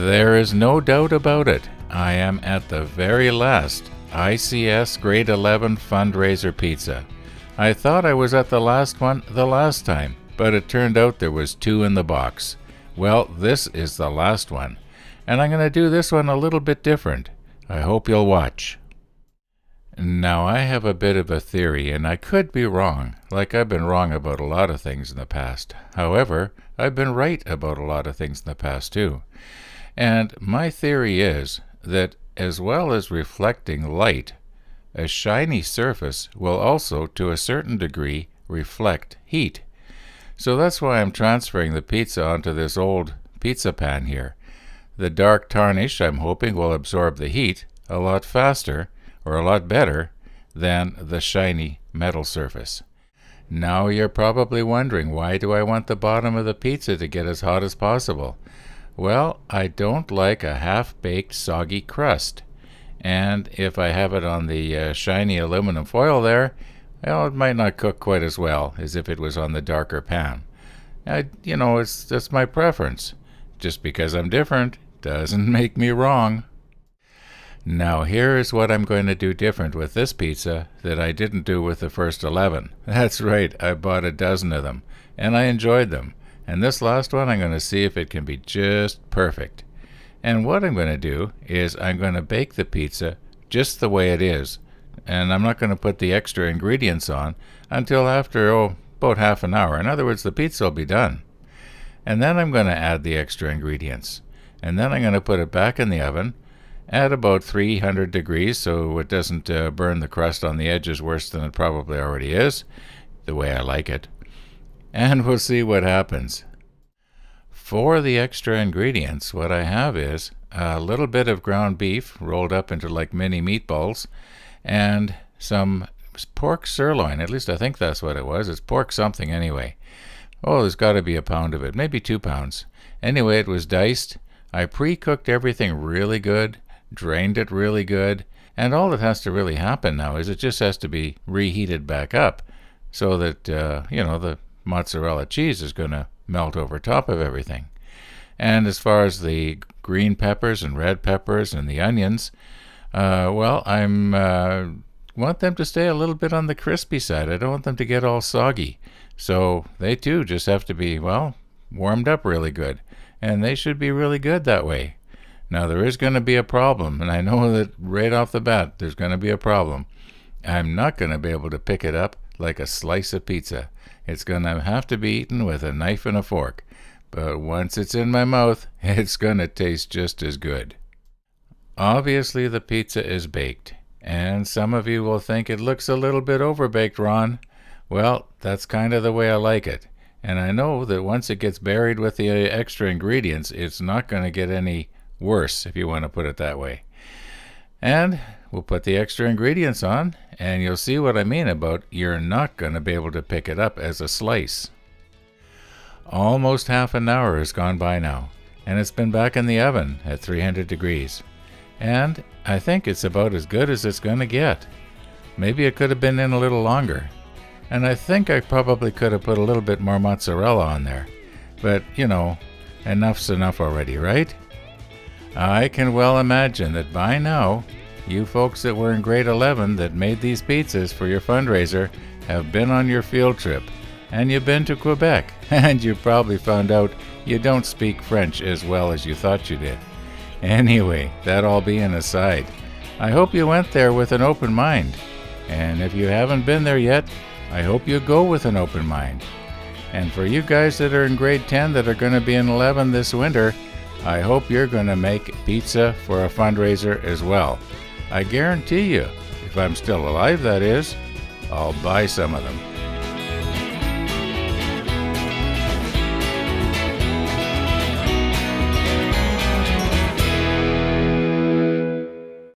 There is no doubt about it. I am at the very last I.C.S. Grade 11 fundraiser pizza. I thought I was at the last one the last time, but it turned out there was 2 in the box. Well, this is the last one, and I'm going to do this one a little bit different. I hope you'll watch. Now, I have a bit of a theory, and I could be wrong, like I've been wrong about a lot of things in the past. However, I've been right about a lot of things in the past too. And my theory is that as well as reflecting light, a shiny surface will also, to a certain degree, reflect heat. So that's why I'm transferring the pizza onto this old pizza pan here. The dark tarnish, I'm hoping, will absorb the heat a lot faster, or a lot better, than the shiny metal surface. Now you're probably wondering, why do I want the bottom of the pizza to get as hot as possible? Well, I don't like a half-baked soggy crust. And if I have it on the shiny aluminum foil there, well, it might not cook quite as well as if it was on the darker pan. That's my preference. Just because I'm different doesn't make me wrong. Now here is what I'm going to do different with this pizza that I didn't do with the first 11. That's right, I bought a dozen of them, and I enjoyed them. And this last one I'm going to see if it can be just perfect. And what I'm going to do is I'm going to bake the pizza just the way it is. And I'm not going to put the extra ingredients on until after, about half an hour. In other words, the pizza will be done. And then I'm going to add the extra ingredients. And then I'm going to put it back in the oven at about 300 degrees so it doesn't burn the crust on the edges worse than it probably already is, the way I like it. And we'll see what happens. For the extra ingredients, what I have is a little bit of ground beef rolled up into like mini meatballs, and some pork sirloin. At least I think that's what it was. It's pork something anyway. Oh, there's got to be a pound of it, maybe 2 pounds. Anyway, it was diced. I pre-cooked everything really good, drained it really good, and all that has to really happen now is it just has to be reheated back up so that, the mozzarella cheese is going to melt over top of everything. And as far as the green peppers and red peppers and the onions, I want them to stay a little bit on the crispy side. I don't want them to get all soggy. So they too just have to be, warmed up really good. And they should be really good that way. Now there is going to be a problem, and I know that right off the bat there's going to be a problem. I'm not going to be able to pick it up like a slice of pizza. It's going to have to be eaten with a knife and a fork. But once it's in my mouth, it's going to taste just as good. Obviously the pizza is baked, and some of you will think it looks a little bit overbaked, Ron. Well, that's kind of the way I like it. And I know that once it gets buried with the extra ingredients, it's not going to get any worse, if you want to put it that way. And we'll put the extra ingredients on, and you'll see what I mean about you're not going to be able to pick it up as a slice. Almost half an hour has gone by now, and it's been back in the oven at 300 degrees. And I think it's about as good as it's going to get. Maybe it could have been in a little longer. And I think I probably could have put a little bit more mozzarella on there. But, enough's enough already, right? I can well imagine that by now, you folks that were in grade 11 that made these pizzas for your fundraiser have been on your field trip, and you've been to Quebec, and you probably found out you don't speak French as well as you thought you did. Anyway, that all being aside, I hope you went there with an open mind. And if you haven't been there yet, I hope you go with an open mind. And for you guys that are in grade 10 that are going to be in 11 this winter, I hope you're going to make pizza for a fundraiser as well. I guarantee you, if I'm still alive that is, I'll buy some of them.